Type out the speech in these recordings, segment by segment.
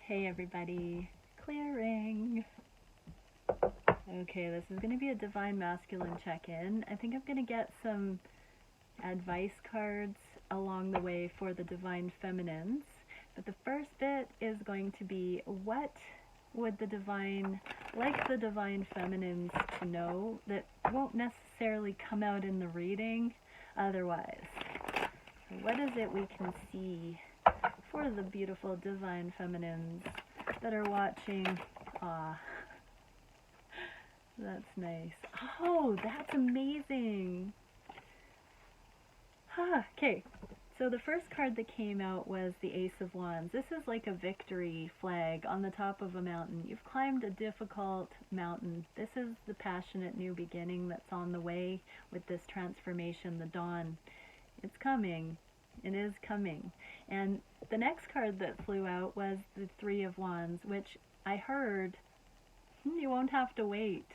Hey everybody, clearing. Okay, this is going to be a Divine Masculine check-in. I think I'm going to get some advice cards along the way for the Divine Feminines. But the first bit is going to be, what would the Divine Feminines to know that won't necessarily come out in the reading otherwise? So what is it we can see for the beautiful Divine Feminines that are watching? Ah, that's nice. Oh, that's amazing. Okay, so the first card that came out was the Ace of Wands. This is like a victory flag on the top of a mountain. You've climbed a difficult mountain. This is the passionate new beginning that's on the way with this transformation, the dawn. It's coming. It is coming. And the next card that flew out was the Three of Wands, which I heard, you won't have to wait.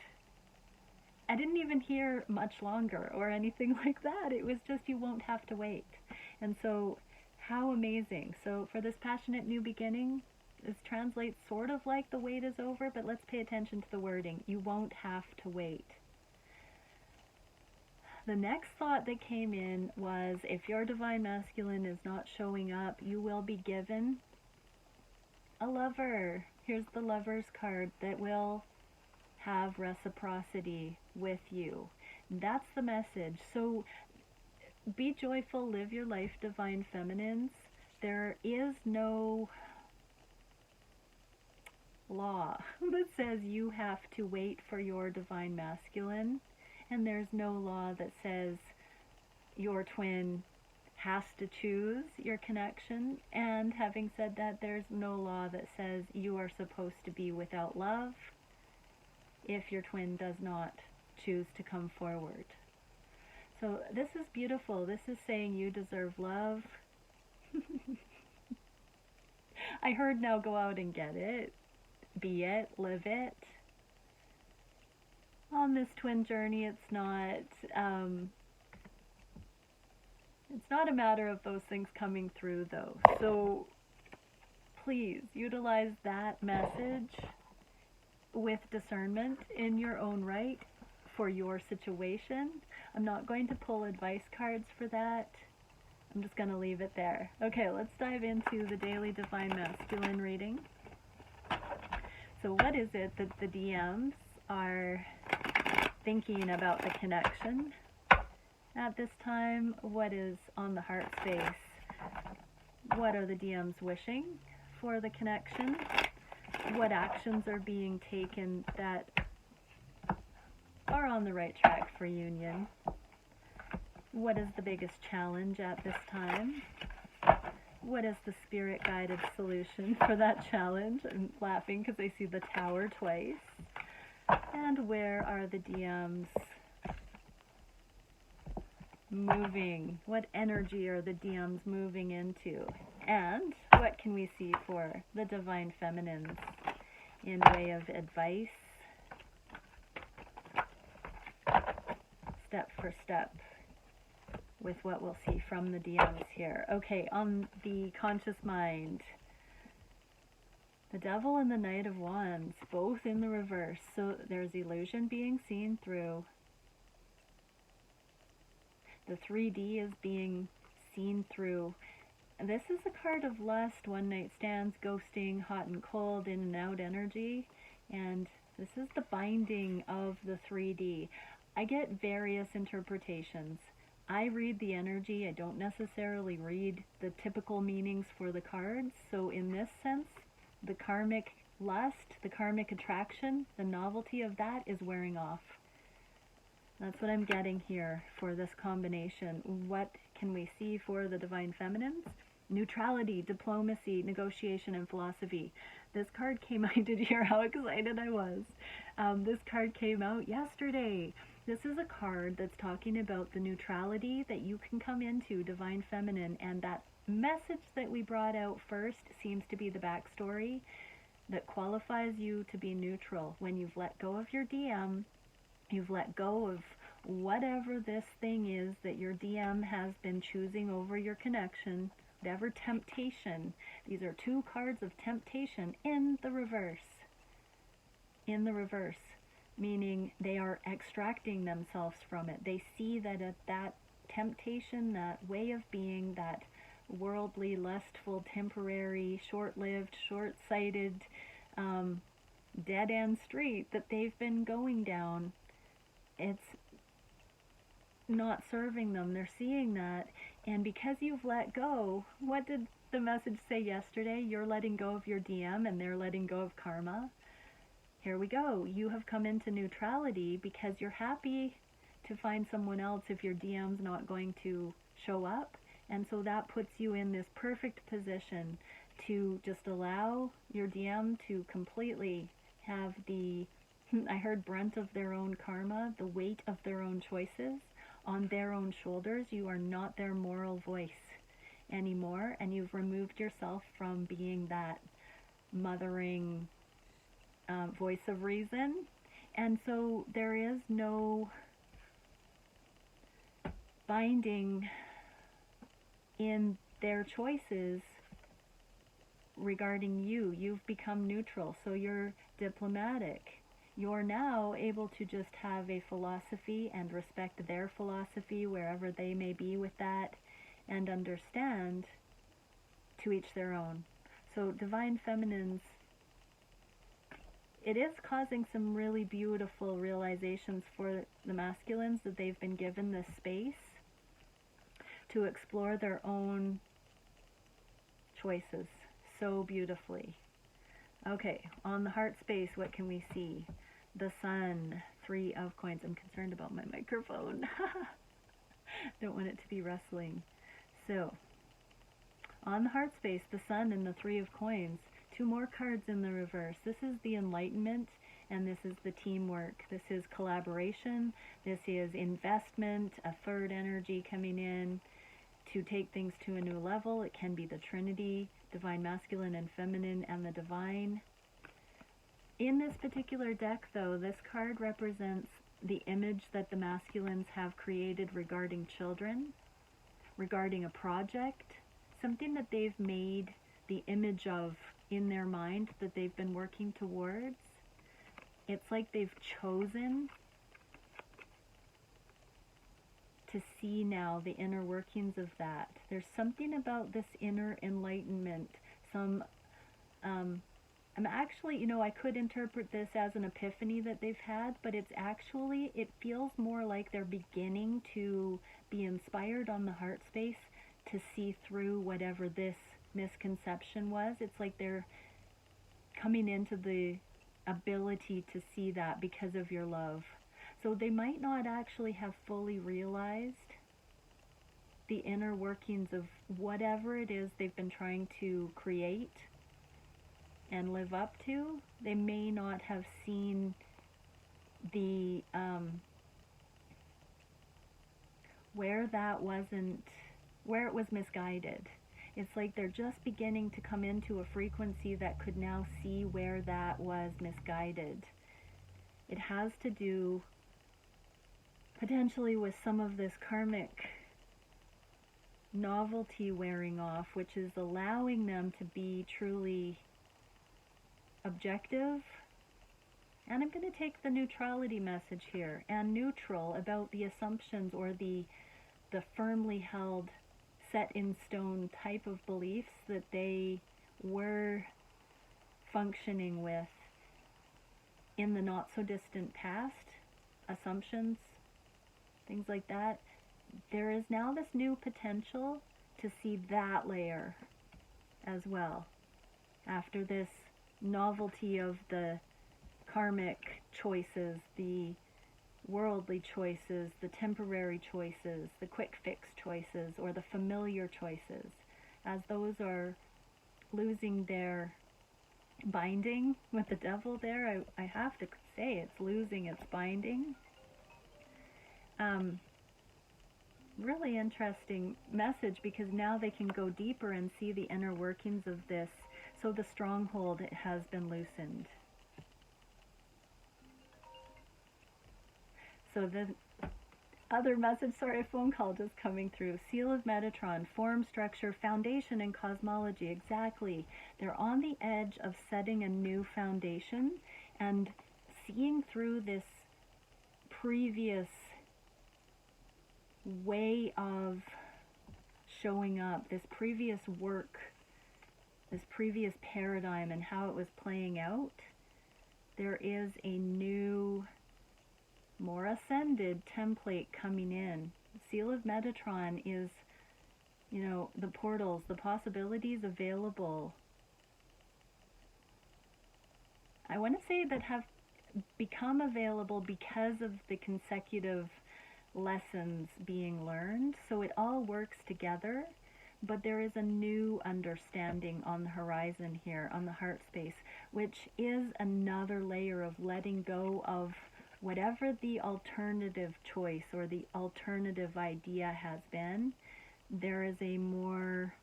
I didn't even hear much longer or anything like that. It was just, you won't have to wait. And so, how amazing. So for this passionate new beginning, this translates sort of like the wait is over, but let's pay attention to the wording. You won't have to wait. The next thought that came in was, if your Divine Masculine is not showing up, you will be given a lover. Here's the Lover's card that will have reciprocity with you. That's the message. So be joyful, live your life, Divine Feminines. There is no law that says you have to wait for your Divine Masculine. And there's no law that says your twin has to choose your connection. And having said that, there's no law that says you are supposed to be without love if your twin does not choose to come forward. So this is beautiful. This is saying you deserve love. I heard now go out and get it, be it, live it. On this twin journey, it's not a matter of those things coming through, though. So please utilize that message with discernment in your own right for your situation. I'm not going to pull advice cards for that. I'm just going to leave it there. Okay, let's dive into the daily Divine Masculine reading. So what is it that the DMs are thinking about the connection at this time? What is on the heart space? What are the DMs wishing for the connection? What actions are being taken that are on the right track for union? What is the biggest challenge at this time? What is the spirit-guided solution for that challenge? I'm laughing because I see the Tower twice. And where are the DMs moving? What energy are the DMs moving into? And what can we see for the Divine Feminines in way of advice, step for step, with what we'll see from the DMs here? Okay, on the conscious mind, the Devil and the Knight of Wands, both in the reverse. So there's illusion being seen through. The 3D is being seen through. And this is a card of lust, one night stands, ghosting, hot and cold, in and out energy. And this is the binding of the 3D. I get various interpretations. I read the energy. I don't necessarily read the typical meanings for the cards. So in this sense, the karmic lust, the karmic attraction, the novelty of that is wearing off. That's what I'm getting here for this combination. What can we see for the Divine Feminines? Neutrality, diplomacy, negotiation, and philosophy. This card came, I did hear how excited I was. This card came out yesterday. This is a card that's talking about the neutrality that you can come into, Divine Feminine, and that message that we brought out first seems to be the backstory that qualifies you to be neutral. When you've let go of your DM, you've let go of whatever this thing is that your DM has been choosing over your connection, whatever temptation. These are 2 cards of temptation in the reverse. In the reverse, meaning they are extracting themselves from it. They see that that temptation, that way of being, that worldly, lustful, temporary, short-lived, short-sighted, dead-end street that they've been going down, it's not serving them. They're seeing that, and because you've let go, what did the message say yesterday? You're letting go of your DM and they're letting go of karma. Here we go. You have come into neutrality because you're happy to find someone else if your DM's not going to show up. And so that puts you in this perfect position to just allow your DM to completely have the, I heard, brunt of their own karma, the weight of their own choices on their own shoulders. You are not their moral voice anymore, and you've removed yourself from being that mothering voice of reason. And so there is no binding in their choices regarding you. You've become neutral, so you're diplomatic. You're now able to just have a philosophy and respect their philosophy wherever they may be with that, and understand to each their own. So Divine Feminines, it is causing some really beautiful realizations for the masculines that they've been given this space to explore their own choices so beautifully. Okay, on the heart space, what can we see? The Sun, 3 of Coins. I'm concerned about my microphone. Don't want it to be rustling. So, on the heart space, the Sun and the 3 of Coins. 2 more cards in the reverse. This is the Enlightenment, and this is the teamwork. This is collaboration. This is investment, a third energy coming in to take things to a new level. It can be the Trinity, Divine Masculine and Feminine, and the Divine. In this particular deck, though, this card represents the image that the masculines have created regarding children, regarding a project, something that they've made the image of in their mind that they've been working towards. It's like they've chosen to see now the inner workings of that. There's something about this inner enlightenment. I'm actually, I could interpret this as an epiphany that they've had, but it's actually, it feels more like they're beginning to be inspired on the heart space to see through whatever this misconception was. It's like they're coming into the ability to see that because of your love. So they might not actually have fully realized the inner workings of whatever it is they've been trying to create and live up to. They may not have seen the where it was misguided. It's like they're just beginning to come into a frequency that could now see where that was misguided. It has to do potentially with some of this karmic novelty wearing off, which is allowing them to be truly objective. And I'm going to take the neutrality message here, and neutral about the assumptions or the firmly held, set in stone type of beliefs that they were functioning with in the not so distant past, assumptions, things like that. There is now this new potential to see that layer as well. After this novelty of the karmic choices, the worldly choices, the temporary choices, the quick fix choices, or the familiar choices, as those are losing their binding with the devil there, I have to say it's losing its binding. Really interesting message, because now they can go deeper and see the inner workings of this. So the stronghold has been loosened. So other message, sorry, a phone call just coming through. Seal of Metatron, form, structure, foundation, and cosmology. Exactly. They're on the edge of setting a new foundation and seeing through this previous way of showing up, this previous work, this previous paradigm and how it was playing out. There is a new, more ascended template coming in. Seal of Metatron is, you know, the portals, the possibilities available. I want to say that have become available because of the consecutive lessons being learned. So it all works together, but there is a new understanding on the horizon here, on the heart space, which is another layer of letting go of whatever the alternative choice or the alternative idea has been. There is a more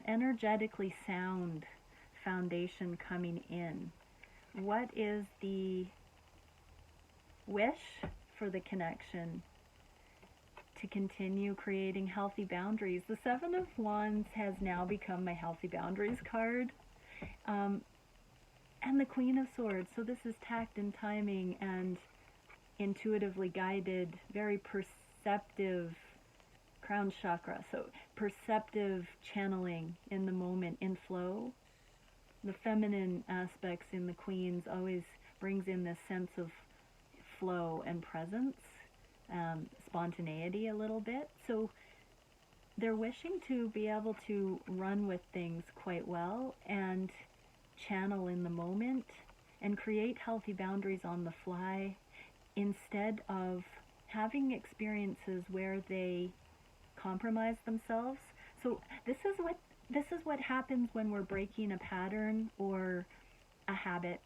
energetically sound foundation coming in. What is the wish for the connection? To continue creating healthy boundaries. The Seven of Wands has now become my healthy boundaries card. And the Queen of Swords. So this is tact and timing and intuitively guided, very perceptive crown chakra. So perceptive channeling in the moment, in flow. The feminine aspects in the Queens always brings in this sense of flow and presence, spontaneity a little bit. So they're wishing to be able to run with things quite well and channel in the moment and create healthy boundaries on the fly instead of having experiences where they compromise themselves. So this is what happens when we're breaking a pattern or a habit.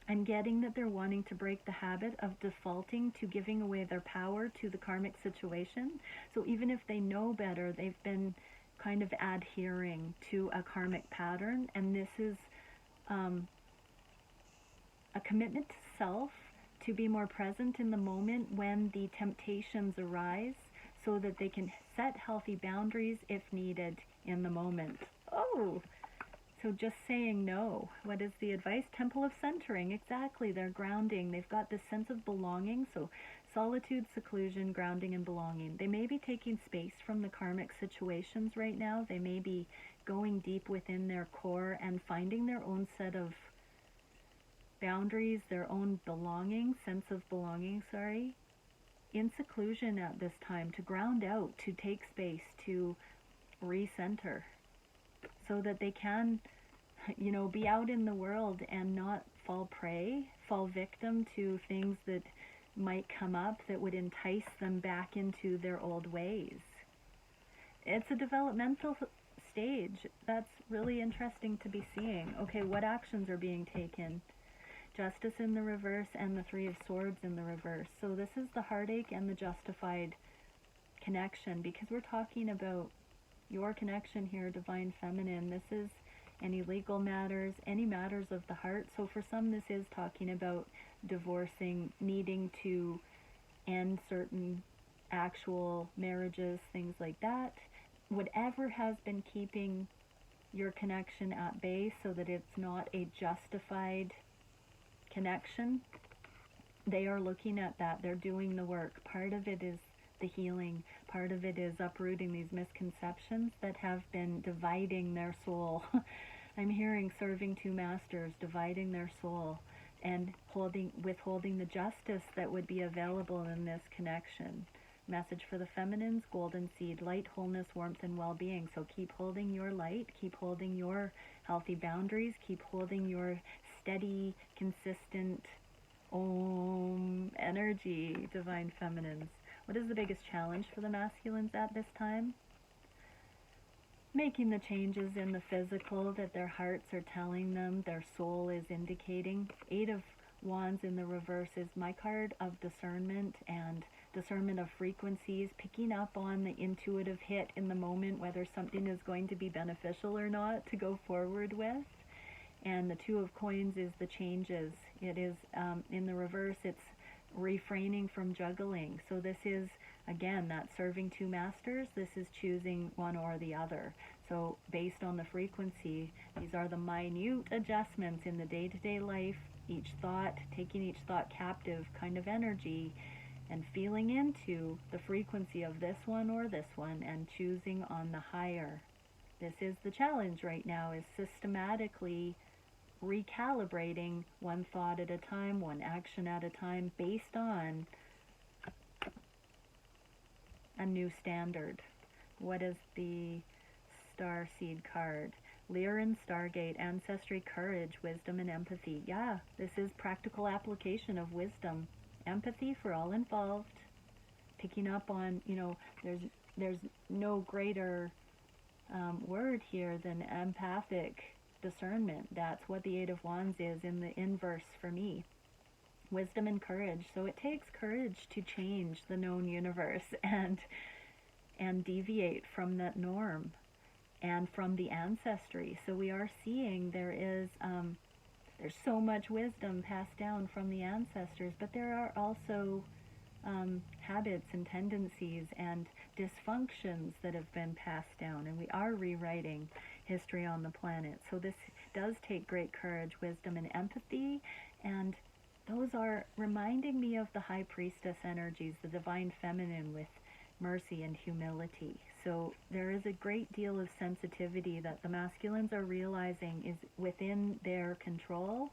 I'm getting that they're wanting to break the habit of defaulting to giving away their power to the karmic situation. So even if they know better, they've been kind of adhering to a karmic pattern, and this is a commitment to self to be more present in the moment when the temptations arise so that they can set healthy boundaries if needed in the moment. Oh, so just saying no. What is the advice? Temple of centering. Exactly. They're grounding. They've got this sense of belonging. So solitude, seclusion, grounding, and belonging. They may be taking space from the karmic situations right now. They may be going deep within their core and finding their own set of boundaries, their own belonging, sense of belonging, in seclusion at this time, to ground out, to take space, to recenter, so that they can, you know, be out in the world and not fall prey, fall victim to things that might come up that would entice them back into their old ways. It's a developmental stage. That's really interesting to be seeing. Okay, what actions are being taken? Justice in the reverse and the Three of Swords in the reverse. So this is the heartache and the justified connection, because we're talking about your connection here, Divine Feminine. This is any legal matters, any matters of the heart. So for some, this is talking about divorcing, needing to end certain actual marriages, things like that. Whatever has been keeping your connection at bay so that it's not a justified connection, they are looking at that. They're doing the work. Part of it is the healing. Part of it is uprooting these misconceptions that have been dividing their soul. I'm hearing serving two masters, dividing their soul and withholding the justice that would be available in this connection. Message for the feminines, golden seed, light, wholeness, warmth, and well-being. So keep holding your light, keep holding your healthy boundaries, keep holding your steady, consistent Om energy, Divine Feminines. What is the biggest challenge for the masculines at this time? Making the changes in the physical that their hearts are telling them, their soul is indicating. Eight of Wands in the reverse is my card of discernment and discernment of frequencies, picking up on the intuitive hit in the moment, whether something is going to be beneficial or not to go forward with. And the Two of Coins is the changes It is, in the reverse, it's refraining from juggling. So this is, again, that serving two masters. This is choosing one or the other. So based on the frequency, these are the minute adjustments in the day-to-day life, each thought, taking each thought captive kind of energy, and feeling into the frequency of this one or this one and choosing on the higher. This is the challenge right now, is systematically recalibrating one thought at a time, one action at a time, based on a new standard. What is the Starseed card? Lyran, Stargate, Ancestry, Courage, Wisdom, and Empathy. Yeah, this is practical application of wisdom. Empathy for all involved. Picking up on, there's no greater word here than empathic discernment. That's what the Eight of Wands is in the inverse for me. Wisdom and courage. So it takes courage to change the known universe and deviate from that norm and from the ancestry. So we are seeing there's so much wisdom passed down from the ancestors, but there are also habits and tendencies and dysfunctions that have been passed down, and we are rewriting history on the planet. So this does take great courage, wisdom, and empathy, and those are reminding me of the High Priestess energies, the Divine Feminine with mercy and humility. So there is a great deal of sensitivity that the masculines are realizing is within their control,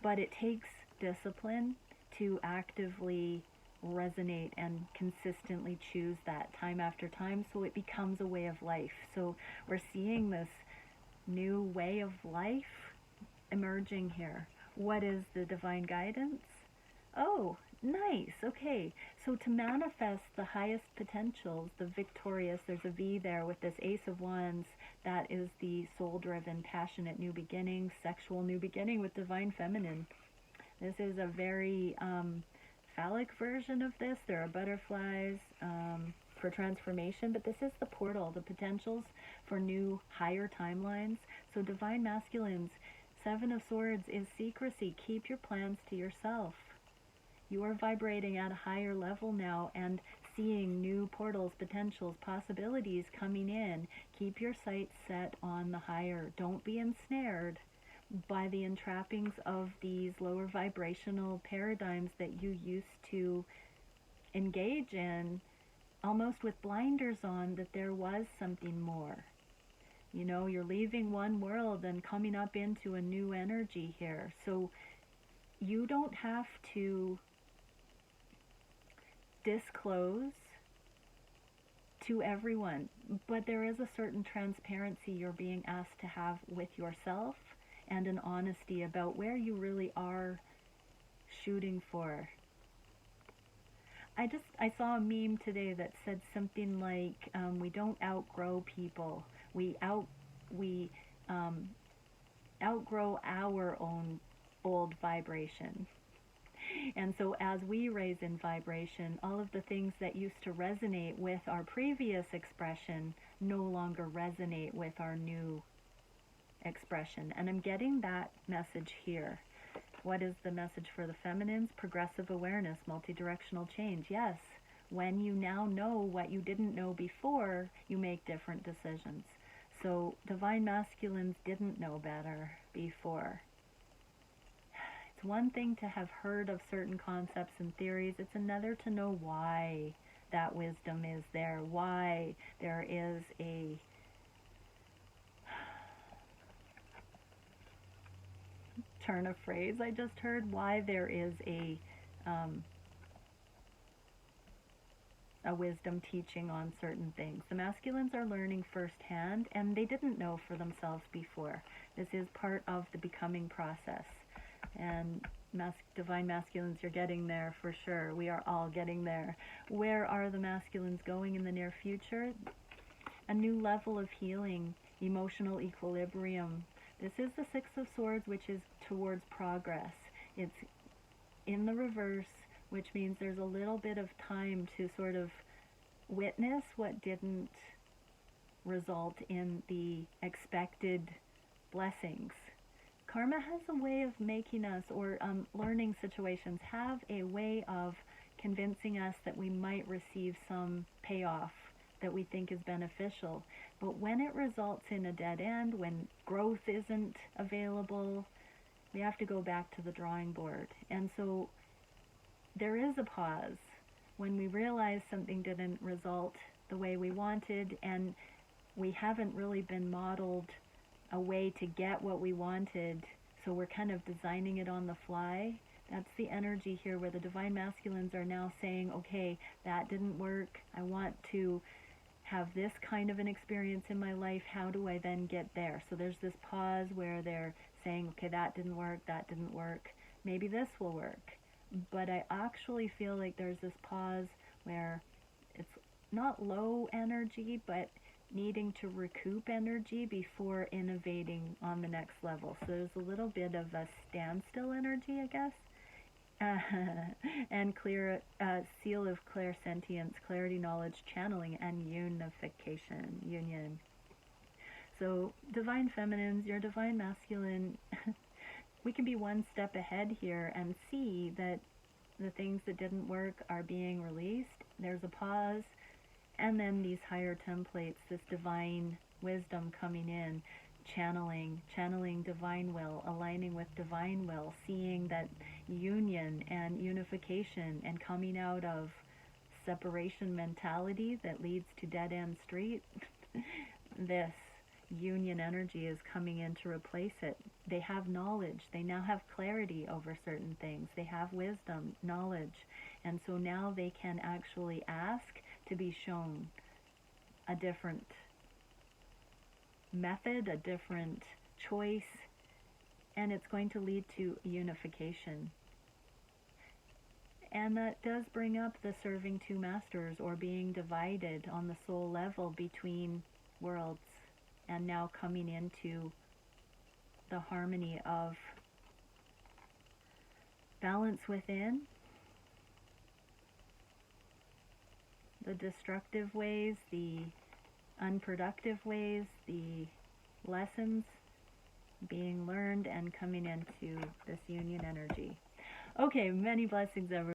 but it takes discipline to actively resonate and consistently choose that time after time, so it becomes a way of life. So we're seeing this new way of life emerging here. What is the divine guidance? Oh, nice. Okay, so to manifest the highest potentials, the victorious, there's a V there with this Ace of Wands, that is the soul-driven, passionate new beginning, sexual new beginning with divine feminine. This is a very phallic version of this. There are butterflies for transformation, but this is the portal, the potentials for new, higher timelines. So divine masculines, Seven of Swords is secrecy. Keep your plans to yourself. You are vibrating at a higher level now and seeing new portals, potentials, possibilities coming in. Keep your sights set on the higher. Don't be ensnared by the entrappings of these lower vibrational paradigms that you used to engage in, almost with blinders on, that there was something more. You're leaving one world and coming up into a new energy here. So you don't have to disclose to everyone, but there is a certain transparency you're being asked to have with yourself, and an honesty about where you really are shooting for. I saw a meme today that said something like, we don't outgrow people. We outgrow our own old vibration. And so as we raise in vibration, all of the things that used to resonate with our previous expression no longer resonate with our new expression. And I'm getting that message here. What is the message for the feminines? Progressive awareness, multidirectional change. Yes, when you now know what you didn't know before, you make different decisions. So divine masculines didn't know better before. It's one thing to have heard of certain concepts and theories. It's another to know why that wisdom is there, why there is a turn of phrase I just heard, why there is a wisdom teaching on certain things. The masculines are learning firsthand, and they didn't know for themselves before. This is part of the becoming process. And divine masculines, you're getting there for sure. We are all getting there. Where are the masculines going in the near future? A new level of healing, emotional equilibrium. This is the Six of Swords, which is towards progress. It's in the reverse, which means there's a little bit of time to sort of witness what didn't result in the expected blessings. Karma has a way of making us, or learning situations have a way of convincing us that we might receive some payoff that we think is beneficial. But when it results in a dead end, when growth isn't available, we have to go back to the drawing board. And so there is a pause when we realize something didn't result the way we wanted, and we haven't really been modeled a way to get what we wanted, so we're kind of designing it on the fly. That's the energy here where the Divine Masculines are now saying, okay, that didn't work. I want to have this kind of an experience in my life. How do I then get there? So there's this pause where they're saying, okay, that didn't work, that didn't work. Maybe this will work. But I actually feel like there's this pause where it's not low energy, but needing to recoup energy before innovating on the next level. So there's a little bit of a standstill energy, I guess. And clear seal of clairsentience, clarity, knowledge, channeling, and union. So divine feminines, your divine masculine, we can be one step ahead here and see that the things that didn't work are being released. There's a pause, and then these higher templates, this divine wisdom coming in, channeling divine will, aligning with divine will, seeing that union and unification and coming out of separation mentality that leads to dead end street. This union energy is coming in to replace it. They have knowledge. They now have clarity over certain things. They have wisdom, knowledge. And so now they can actually ask to be shown a different method, a different choice, and it's going to lead to unification. And that does bring up the serving two masters, or being divided on the soul level between worlds, and now coming into the harmony of balance within, the destructive ways, the unproductive ways, the lessons being learned, and coming into this union energy. Okay, many blessings, everyone.